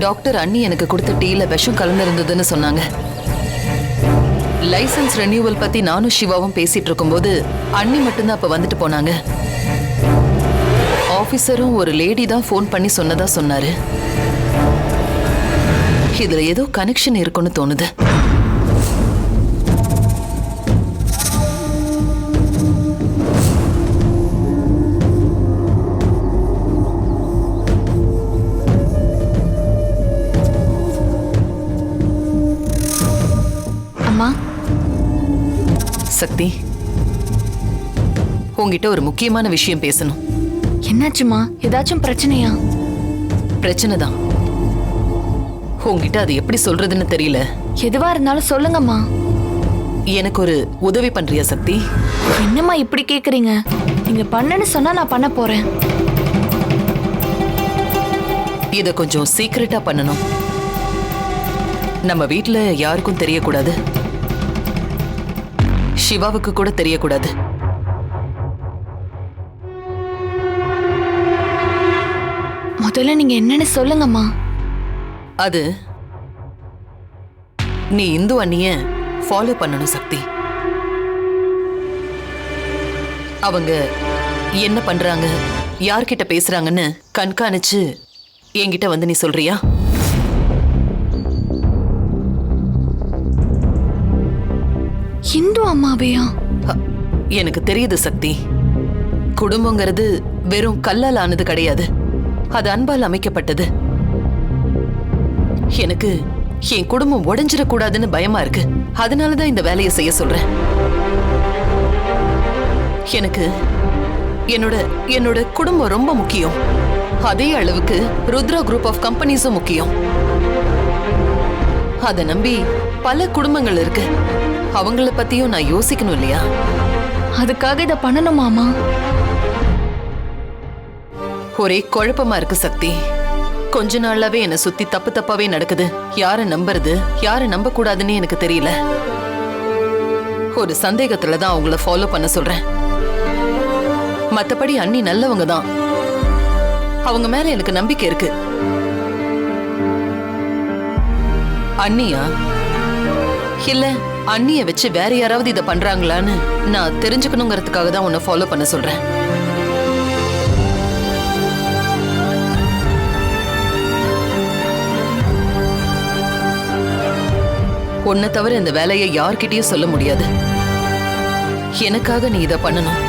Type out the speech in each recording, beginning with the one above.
Doctor அண்ணி எனக்கு கொடுத்த டீல விஷம் கலந்திருந்ததுன்னு சொன்னாங்க. லைசன்ஸ் ரெனியூவல் பத்தி நானும் சிவாவும் பேசிட்டு இருக்கும்போது அண்ணி மட்டும்தான் அப்ப வந்துட்டு போனாங்க. ஆபீசரும் ஒரு லேடி தான் ஃபோன் பண்ணி சொன்னதா சொன்னாரு. இதுல ஏதோ கனெக்ஷன் இருக்குன்னு தோணுது. அம்மா. சக்தி, உங்ககிட்ட ஒரு முக்கியமான விஷயம் பேசணும். என்னாச்சுமா? ஏதாச்சும் பிரச்சனையா? பிரச்சனை தான். உங்ககிட்ட அது எப்படி சொல்றதுன்னு தெரியல. எதுவா இருந்தாலும் சொல்லுங்கம்மா. எனக்கு ஒரு உதவி பண்றியா சக்தி? என்னம்மா இப்படி கேக்குறீங்க? நீங்க பண்ணுன்னு சொன்னா நான் பண்ண போறேன். இத கொஞ்சம் சீக்கிரட்டா பண்ணணும். நம்ம வீட்ல யாருக்கும் தெரியக்கூடாது. சிவாவுக்கு கூட தெரியக்கூடாது. முதல்ல நீங்க என்னன்னு சொல்லுங்கம்மா. அது நீ இந்து அண்ணிய ஃபாலோ பண்ணணும் சக்தி. அவங்க என்ன பண்றாங்க, யார்கிட்ட பேசுறாங்கன்னு கண்காணிச்சு என்கிட்ட வந்து நீ சொல்றியா? இந்து அம்மாவையா? எனக்கு தெரியுது சக்தி. குடும்பங்கிறது வெறும் கல்லால் ஆனது கிடையாது. அது அன்பால் அமைக்கப்பட்டது. எனக்கு என் குடும்பம் உடைஞ்சிடக்கூடாதுன்னு பயமா இருக்கு. அதனாலதான் இந்த வேலையை செய்ய சொல்றேன். எனக்கு என்னோட குடும்பம் ரொம்ப முக்கியம். அதே அளவுக்கு ருத்ரா குரூப் ஆஃப் கம்பெனிஸும் முக்கியம். அதை நம்பி பல குடும்பங்கள் இருக்கு. அவங்கள பத்தியும் நான் யோசிக்கணும் இல்லையா? அதுக்காக இத பண்ணணுமாமா? ஒரே குழப்பமா இருக்கு சக்தி. கொஞ்ச நாளாவே என்ன சுத்தி தப்பு தப்பாவே நடக்குது. யார நம்புறது, யார நம்ப கூடாதுன்னு எனக்கு தெரியல. ஒரு சந்தேகத்துலதான் அவங்கள ஃபாலோ பண்ண சொல்றேன். மத்தபடி அண்ணி நல்லவங்க தான். அவங்க மேல எனக்கு நம்பிக்கை இருக்கு. அண்ணியா? இல்ல அண்ணிய வச்சு வேற யாராவது இத பண்றாங்களான்னு நான் தெரிஞ்சுக்கணுங்கிறதுக்காக தான் உன்னை ஃபாலோ பண்ண சொல்றேன். உன்னை தவிர இந்த வேலையை யார்கிட்டயும் சொல்ல முடியாது. எனக்காக நீ இத பண்ணணும்.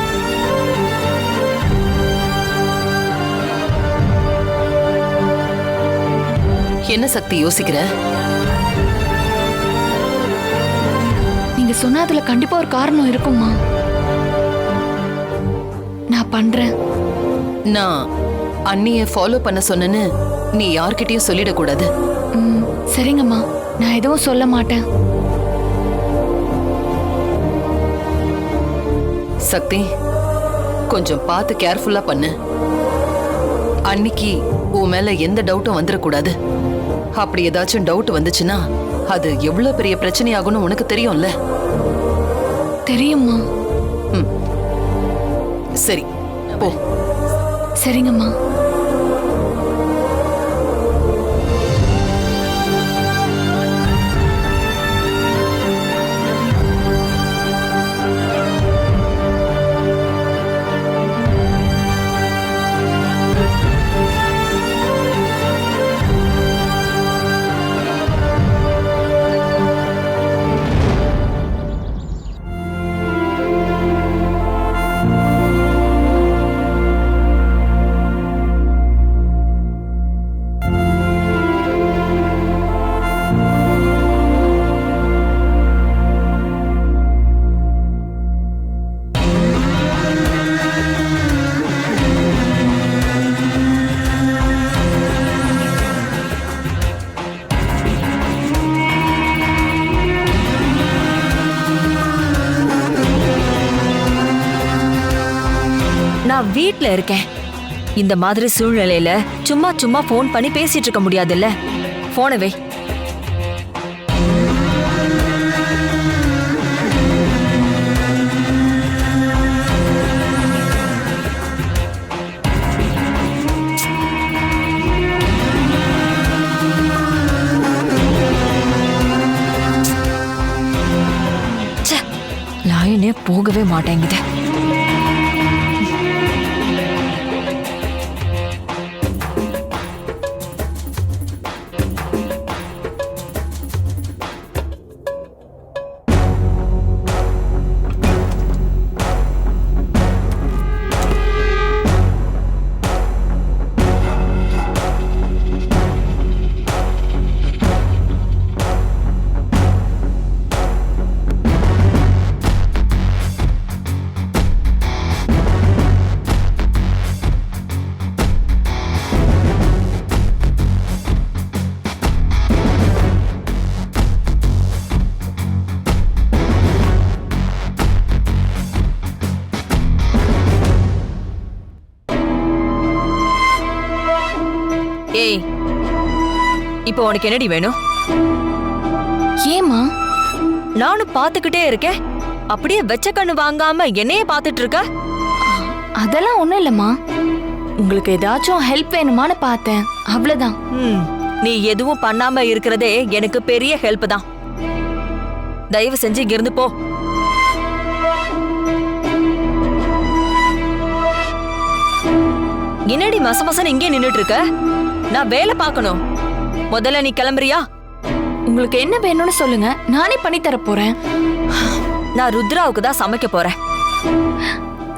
என்ன சக்தி யோசிக்கிற? நீங்க சொன்ன அதுல கண்டிப்பா ஒரு காரணம் இருக்குமா? நான் பண்றேன். நான் அண்ணிய ஃபாலோ பண்ண சொன்னேன்னு நீ யார்கிட்டயும் சொல்லிடக்கூடாது. சரிங்கம்மா, நான் எதுவும் சொல்ல மாட்டேன். சக்தி, கொஞ்சம் பார்த்து கேர்ஃபுல்லா பண்ணு. அன்னிக்கு உன் மேல எந்த டவுட்டும் வந்துடக்கூடாது. அப்படி ஏதாச்சும் டவுட் வந்துச்சுன்னா அது எவ்வளவு பெரிய பிரச்சனையாகும்னு உனக்கு தெரியும்ல? தெரியுமா? சரி, போ. சரிங்கம்மா. நான் வீட்ல இருக்கேன். இந்த மாதிரி சூழ்நிலையில சும்மா சும்மா போன் பண்ணி பேசிட்டு இருக்க முடியாதுல்ல. போனை வை. போகவே மாட்டேங்குது. ஏய், இப்போ உனக்கு என்னடி வேணும்? ஏமா? நானும் பாத்துக்கிட்டே இருக்கேன், அப்படியே வெச்ச கண்ணு வாங்காம என்னையே பாத்துட்டு இருக்க. அதெல்லாம் ஒண்ணும் இல்லம்மா, உங்களுக்கு ஏதாச்சும் ஹெல்ப் வேணுமான்னு பார்த்தேன், அவ்வளவுதான். நீ எதுவும் பண்ணாம இருக்கிறதே எனக்கு பெரிய ஹெல்ப் தான். தயவு செஞ்சு இங்க இருந்து போ. என்னடி மசமசன்னு இங்கே நின்னுட்டு இருக்க? நான் வேலை பார்க்கணும். முதல்ல நீ கிளம்புறியா? உங்களுக்கு என்ன வேணும்னு சொல்லுங்க, நானே பண்ணி தர போறேன். நான் ருத்ராவுக்கு தான் சமைக்க போறேன்.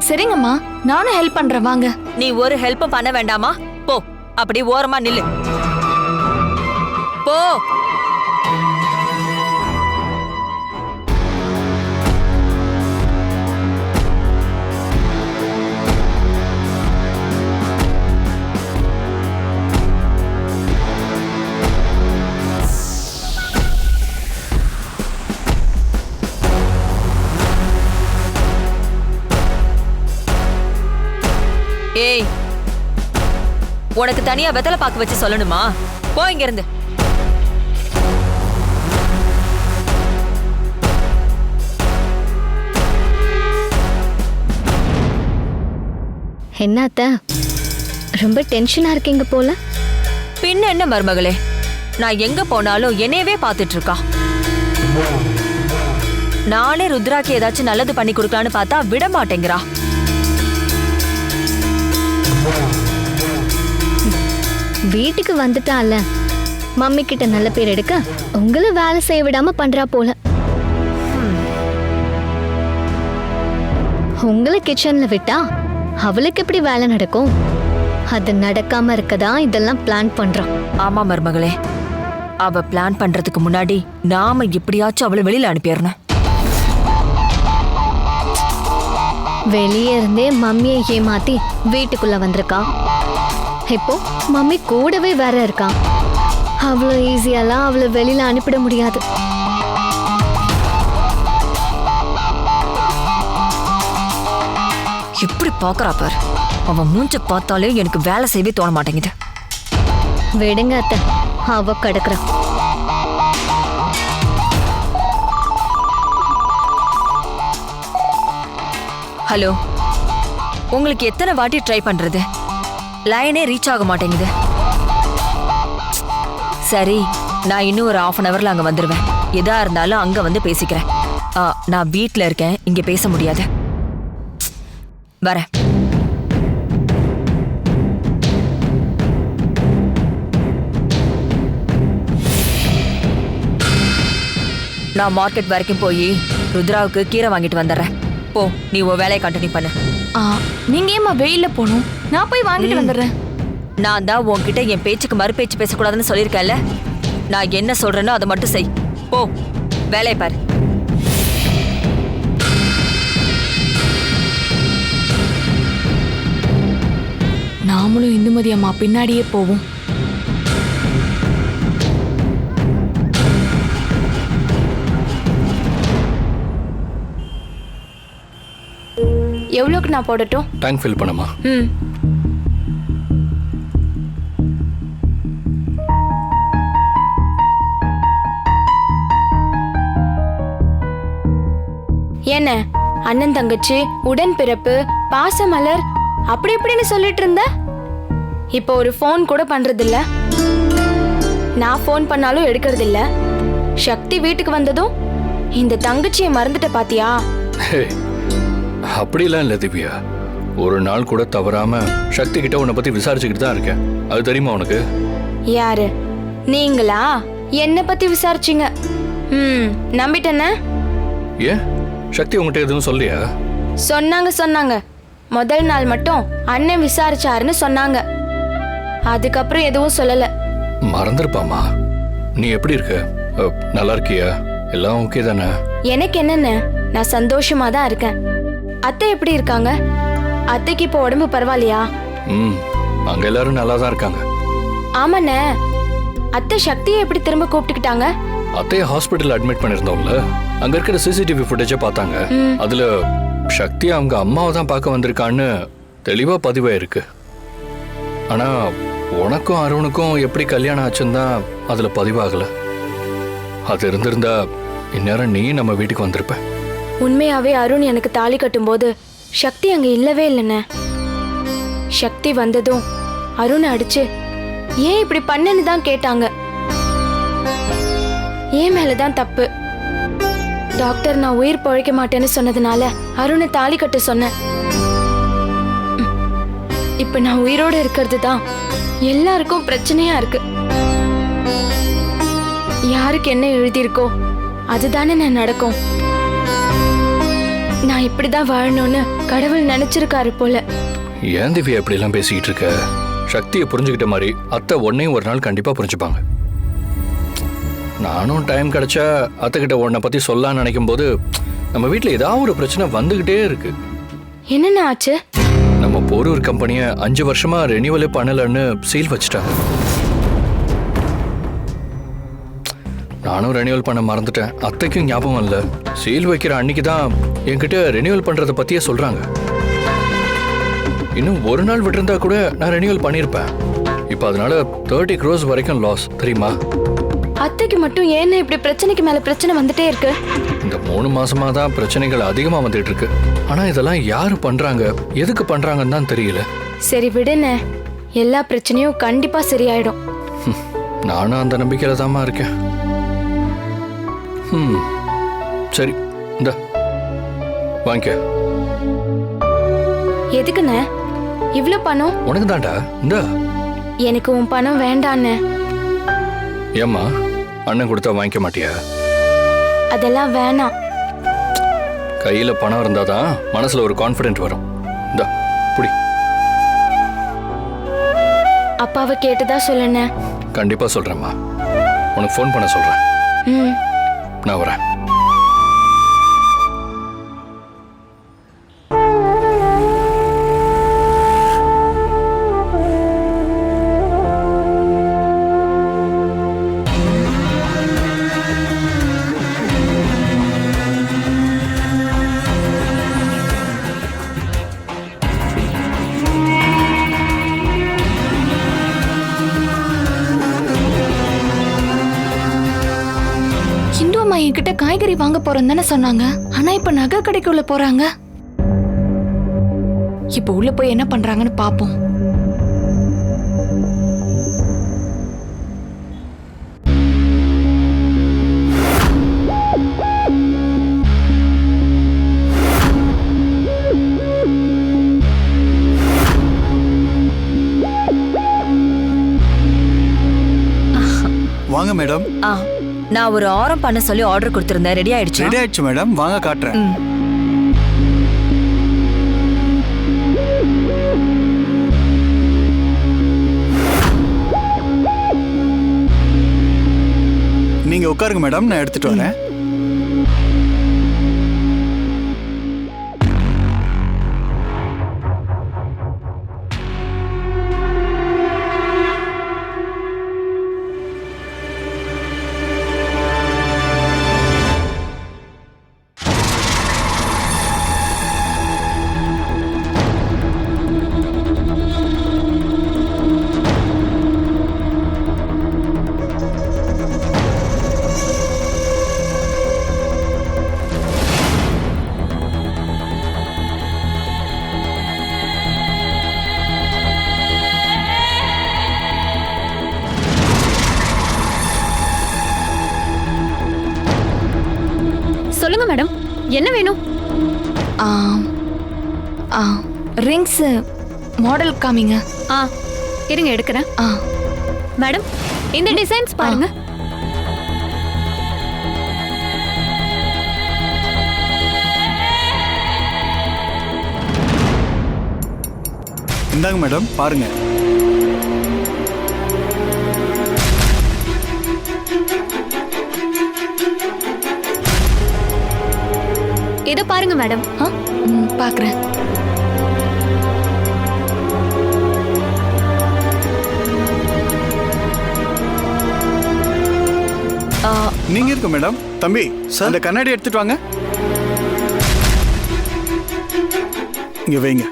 சரிங்கம்மா, நானும் ஹெல்ப் பண்றேன், வாங்க. நீ ஒரு ஹெல்ப்பும் பண்ண வேண்டாமா? போ, அப்படி ஓரமா நில்லு. போ. ஏய், உனக்கு தனியா வெத்தலை பாக்கு வச்சு சொல்லணுமா? போ இங்க இருந்து. என்ன அத்தை, ரொம்ப டென்ஷனா இருக்கீங்க போல? பின்ன என்ன மருமகளே, நான் எங்க போனாலும் என்னையவே பாத்துட்டு இருக்கா. நானே ருத்ராக்கு ஏதாச்சும் நல்லது பண்ணி கொடுக்கலான்னு பார்த்தா விட மாட்டேங்கிறா. வீட்டுக்கு வந்துட்டால, மம்மி கிட்ட நல்ல பேர் எடுக்க உங்களை வேலை செய்ய விடாம பண்றா போல. உங்களை கிச்சன்ல விட்டா அவளுக்கு எப்படி வேலை நடக்கும்? அது நடக்காம இருக்கதா இதெல்லாம் பிளான் பண்றான். ஆமா மருமகளே, அவ பிளான் பண்றதுக்கு முன்னாடி நாம எப்படியாச்சும் அவளை வெளியில அனுப்பிடணும். வெளியே இருந்தே மம்மியை ஏமாத்தி வீட்டுக்குள்ள வந்திருக்கா. இப்போ மம்மி கூடவே வேற இருக்கா. அவ்வளோ ஈஸியாலாம் அவளை வெளியில அனுப்பிட முடியாது. எப்படி பாக்குறா பார், அவன் மூஞ்ச பார்த்தாலே எனக்கு வேலை செய்யவே தோண மாட்டேங்குது. விடுங்க அத்தை, அவ கிடக்குறா. ஹலோ, உங்களுக்கு எத்தனை வாட்டி ட்ரை பண்றது? லைனே ரீச் ஆக மாட்டேங்குது. சரி, நான் இன்னும் ஒரு 1/2 hourல அங்க வந்துருவேன். எதா இருந்தாலும் அங்க வந்து பேசிக்கிறேன். நான் வீட்ல இருக்கேன், இங்க பேச முடியாது. வரேன். நான் மார்க்கெட் வரைக்கும் போய் ருத்ராவுக்கு கீரை வாங்கிட்டு வந்துடுறேன். போ, நீ உன் வேலையை கண்டினியூ பண்ணு. நீங்க ஏமா வெயில போகணும்? நான் போய் வாங்கிட்டு வந்துடுறேன். நான் தான் உன்கிட்ட என் பேச்சுக்கு மறுபேச்சு பேசக்கூடாதுன்னு சொல்லியிருக்கேன்ல. நான் என்ன சொல்றேனோ அதை மட்டும் செய். போ, வேலையை பாரு. நாமளும் இந்துமதி அம்மா பின்னாடியே போவோம். எவ்வளோக்கு நான் போடட்டும்? டேங்க் ஃபில் பண்ணுமா? என்ன அண்ணன் தங்கச்சி உடன் பிறப்பு பாசமலர் அப்படி இப்படின்னு சொல்லிட்டு இருந்த, இப்போ ஒரு ஃபோன் கூட பண்றது இல்ல. நான் ஃபோன் பண்ணாலும் எடுக்கிறது இல்ல. சக்தி வீட்டுக்கு வந்ததும் இந்த தங்கச்சியை மறந்துட்ட பாத்தியா? அப்படிலாம் இல்லை திவ்யா. ஒரு நாள் கூட தவறாம சக்தி கிட்ட உன்னை பத்தி விசாரிச்சுக்கிட்டு தான் இருக்கேன். அது தெரியுமா உனக்கு? யாரு நீங்களா? என்ன பத்தி விசாரிச்சீங்க? நம்பிட்டேன்ன. ஏன் சக்தி உங்ககிட்ட எதுவும் சொல்லியா? சொன்னாங்க. முதல் நாள் மட்டும் அண்ணன் விசாரிச்சாருன்னு சொன்னாங்க. அதுக்கப்புறம் எதுவும் சொல்லல. மறந்துருப்பாமா. நீ எப்படி இருக்க? நல்லா இருக்கியா? எல்லாம் ஓகே தானே? எனக்கு என்னன்னு, நான் சந்தோஷமா தான் இருக்கேன். அத்தை எப்படி இருக்காங்க? அத்தைக்கு இப்போ உடம்பு பரவாயில்லையா? அங்க எல்லாரும் நல்லா தான் இருக்காங்க. ஆமாண்ணே, அத்தை சக்தியை எப்படி திரும்ப கூப்பிட்டுக்கிட்டாங்க? அத்தைய ஹாஸ்பிட்டல் அட்மிட் பண்ணிருந்தோம்ல, அங்க இருக்கிற சிசிடிவி ஃபுட்டேஜை பார்த்தாங்க. அதுல சக்தி அவங்க அம்மாவை தான் பார்க்க வந்திருக்கான்னு தெளிவா பதிவாயிருக்கு. ஆனா உனக்கும் அருணுக்கும் எப்படி கல்யாணம் ஆச்சுன்னு தான் அதுல பதிவாகல. அது இருந்திருந்தா இந்நேரம் நீ நம்ம வீட்டுக்கு வந்திருப்ப. உண்மையாவே அருண் எனக்கு தாலி கட்டும்போது சக்தி அங்க இல்லவே இல்லைண்ணே. சக்தி வந்ததும் அருணை அடிச்சு ஏன் இப்படி பண்ணன்னு தான் கேட்டாங்க. ஏன் மேலதான் தப்பு. டாக்டர் நான் உயிர் பழைக்க மாட்டேன்னு சொன்னதுனால அருணை தாலி கட்ட சொன்னேன். இப்ப நான் உயிரோட இருக்கிறது தான் எல்லாருக்கும் பிரச்சனையா இருக்கு. யாருக்கு என்ன எழுதியிருக்கோ அதுதானே நான் நடக்கும். நான் இப்படிதான் வாழணும்னு கடவுள் நினைச்சிருக்காரு போல. ஏன் திவ்யா இப்படி எல்லாம் பேசிக்கிட்டு இருக்க? சக்தியை புரிஞ்சுக்கிட்ட மாதிரி அத்தை உன்னையும் ஒரு நாள் கண்டிப்பா புரிஞ்சுப்பாங்க. நானும் டைம் கிடைச்சா அத்தை கிட்ட உன்னை பத்தி சொல்லலாம்னு நினைக்கும் போது நம்ம வீட்டுல ஏதாவது ஒரு பிரச்சனை வந்துகிட்டே இருக்கு. என்னென்ன ஆச்சு? நம்ம போரூர் கம்பெனியை 5 வருஷமா ரெனியூவலே பண்ணலன்னு சீல் வச்சுட்டாங்க. நானும் ரெனியூவல் பண்ண மறந்துட்டேன். அத்தைக்கும் ஞாபகம் இல்லை. சீல் வைக்கிற அன்னைக்கு தான் என்கிட்ட ரெனியூவல் பண்றதை பத்தியே சொல்றாங்க. இன்னும் ஒரு நாள் விட்டிருந்தா கூட நான் ரெனியூவல் பண்ணியிருப்பேன். இப்போ அதனால 30 crores வரைக்கும் லாஸ் தெரியுமா? அத்தைக்கு மட்டும் ஏன்னு இப்படி பிரச்சனைக்கு மேல பிரச்சனை வந்துட்டே இருக்கு? இந்த 3 மாசமா தான் பிரச்சனைகள் அதிகமா வந்துட்டு இருக்கு. ஆனா இதெல்லாம் யாரு பண்றாங்க, எதுக்கு பண்றாங்கன்னு தான் தெரியல. சரி விடுன, எல்லா பிரச்சனையும் கண்டிப்பா சரியாயிடும். நானும் அந்த நம்பிக்கையில தாமா இருக்கேன். சரி இந்த வாங்க. எதுக்குண்ணே இவ்ளோ பணம்? உனக்கு தான்டா. இந்த எனக்கு உன் பணம் வேண்டான்னு. ஏம்மா அண்ணன் கொடுத்தா வாங்கிக்க மாட்டியா? அதெல்லாம் வேணாம். கையில பணம் இருந்தாதான் மனசுல ஒரு கான்ஃபிடென்ட் வரும். இந்த புடி. அப்பாவை கேட்டுதா சொல்லுண்ணே. கண்டிப்பா சொல்றேம்மா. உனக்கு ஃபோன் பண்ண சொல்றேன். நான் வரேன். என்கிட்ட காய்கறி வாங்க போறோம் தானே சொன்னாங்க. ஆனா இப்ப நகை கடைக்குள்ள போறாங்க. இப்ப உள்ள போய் என்ன பண்றாங்கன்னு பாப்போம். வாங்க மேடம். நான் ஒரு ஆரம் பண்ண சொல்லி ஆர்டர் கொடுத்திருந்தேன். ரெடி ஆயிடுச்சு? ரெடி ஆயிடுச்சு மேடம். வாங்க காட்டுறேன். நீங்க உட்காருங்க மேடம், நான் எடுத்துட்டு வரேன். சொல்லுங்க மேடம், என்ன வேணும்? ரிங்ஸ் மாடல் காமிங்க. ஆ இருங்க எடுக்கிறேன். ஆ மேடம் இந்த டிசைன்ஸ் பாருங்க. இந்தாங்க மேடம் பாருங்க. இதை பாருங்க மேடம். பார்க்குறேன். நீங்க இருக்கு மேடம். தம்பி அந்த கண்ணாடி எடுத்துட்டு வாங்க. இங்க வைங்க.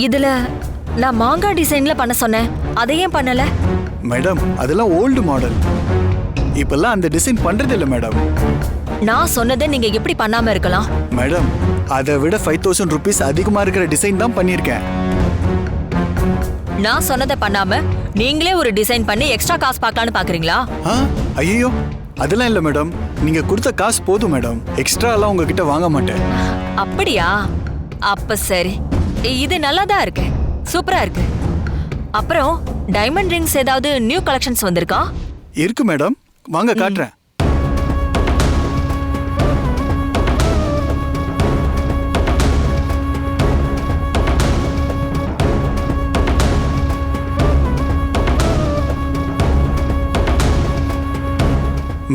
இதுல நான் மாங்காய் டிசைன்ல பண்ண சொன்னேன், அதை ஏன் பண்ணல? மேடம் அதெல்லாம் ஓல்டு மாடல். இப்பெல்லாம் அந்த டிசைன் பண்றது இல்ல மேடம். நான் சொன்னதை நீங்க எப்படி பண்ணாம இருக்கலாம்? மேடம் அதை விட 5000 rupees அதிகமா இருக்கிற டிசைன் தான் பண்ணியிருக்கேன். நான் சொன்னதை பண்ணாம நீங்களே ஒரு டிசைன் பண்ணி எக்ஸ்ட்ரா காசு பார்க்கலான்னு பாக்குறீங்களா? ஐயோ அதெல்லாம் இல்ல மேடம். நீங்க கொடுத்த காசு போதும் மேடம். எக்ஸ்ட்ரா எல்லாம் உங்ககிட்ட வாங்க மாட்டேன். அப்படியா? அப்ப சரி, இது நல்லா தான் இருக்கு, சூப்பரா இருக்கு. அப்புறம் டைமண்ட் ரிங்ஸ் ஏதாவது நியூ கலெக்ஷன்ஸ் வந்திருக்கா? இருக்கு மேடம், வாங்க காட்டுறேன்.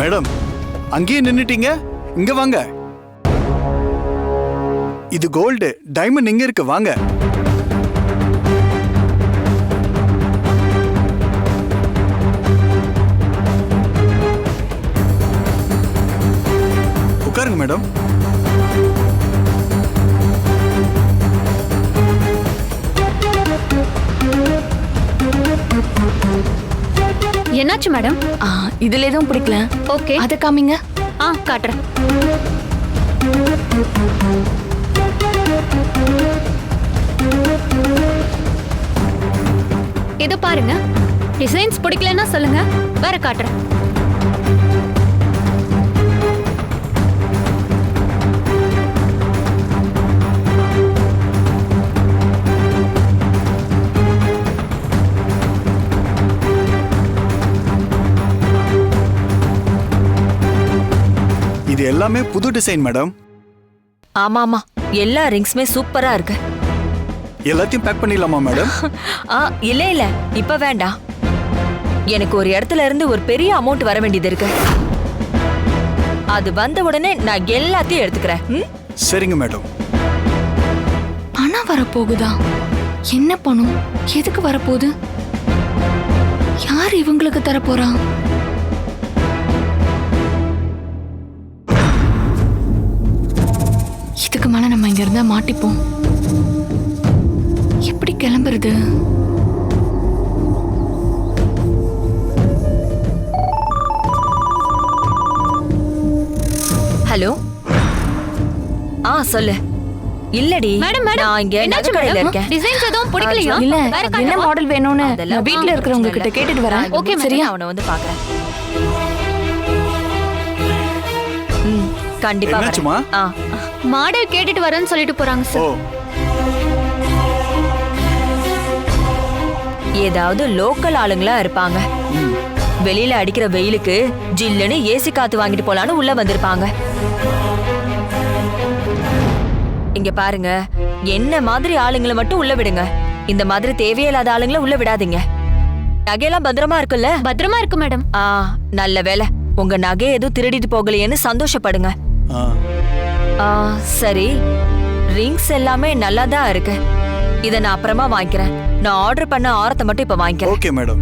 மேடம் அங்கேயே நின்னுட்டீங்க, இங்க வாங்க. இது கோல்டு, டைமண்ட் இங்க இருக்கு, வாங்க. உட்காருங்க மேடம். என்னாச்சு மேடம்? இதுல எதுவும் பிடிக்கல. ஓகே அதை காமிங்க. காட்டுறேன். இது பாருங்க. டிசைன்ஸ் பிடிக்கலன்னா சொல்லுங்க, வேற காட்டுறேன். இது எல்லாமே புது டிசைன் மேடம். ஆமா ஆமா, எல்லா ரிங்ஸுமே சூப்பரா இருக்கு. எல்லாத்தையும் பேக் பண்ணிடலாமா மேடம்? இல்ல இல்ல, இப்ப வேண்டாம். எனக்கு ஒரு இடத்துல இருந்து ஒரு பெரிய அமௌண்ட் வர வேண்டியது இருக்கு. அது வந்த உடனே நான் எல்லாத்தையும் எடுத்துக்கிறேன். சரிங்க மேடம். பணம் வரப்போகுதா? என்ன பணம்? எதுக்கு வரப்போகுது? யார் இவங்களுக்கு தரப்போறா? இதுக்கு மேல நம்ம இங்க இருந்தா மாட்டிப்போம். எப்படி கிளம்புறது? ஹலோ. சொல்லு. இல்லடி மேடம் நான் இங்க என்னாச்சு நகைக்கடையில இருக்கேன். டிசைன்ஸ் எதுவும் பிடிக்கலையா? இல்ல, வேற என்ன காட்டுவா? மாடல் வேணும்னு நான் வீட்ல இருக்கிறவங்க கிட்ட கேட்டுட்டு வரேன். ஓகே சரியா? அவனை வந்து பாக்குறேன். கண்டிப்பா என்னாச்சுமா? மாடல் கேட்டுட்டு வரேன்னு சொல்லிட்டு போறாங்க ஓ, சார். ஏதாவது லோக்கல் ஆளுங்களா இருப்பாங்க. வெளியில அடிக்கிற வெயிலுக்கு ஜில்லுன்னு ஏசி காத்து வாங்கிட்டு போலான்னு உள்ள வந்திருப்பாங்க. இங்க பாருங்க, என்ன மாதிரி ஆளுங்களை மட்டும் உள்ள விடுங்க. இந்த மாதிரி தேவையில்லாத ஆளுங்களை உள்ள விடாதீங்க. நகையெல்லாம் பத்திரமா இருக்குல்ல? பத்திரமா இருக்கு மேடம். நல்ல வேலை. உங்க நகை எதுவும் திருடிட்டு போகலையேன்னு சந்தோஷப்படுங்க. சரி, ரிங்ஸ் எல்லாமே நல்லா தான் இருக்கு. இத நான் அப்புறமா வாங்கிக்கிறேன். நான் ஆர்டர் பண்ண ஆரத்தை மட்டும் இப்ப வாங்கிக்கிறேன். Okay madam.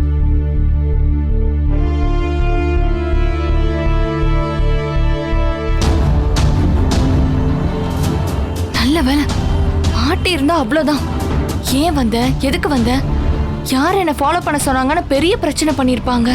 நல்ல வேலை, மாட்டி இருந்தா அவ்வளவுதான். ஏன் வந்த? எதுக்கு வந்த? யார் என்ன ஃபாலோ பண்ண சொன்னாங்கன்னு பெரிய பிரச்சனை பண்ணிருப்பாங்க.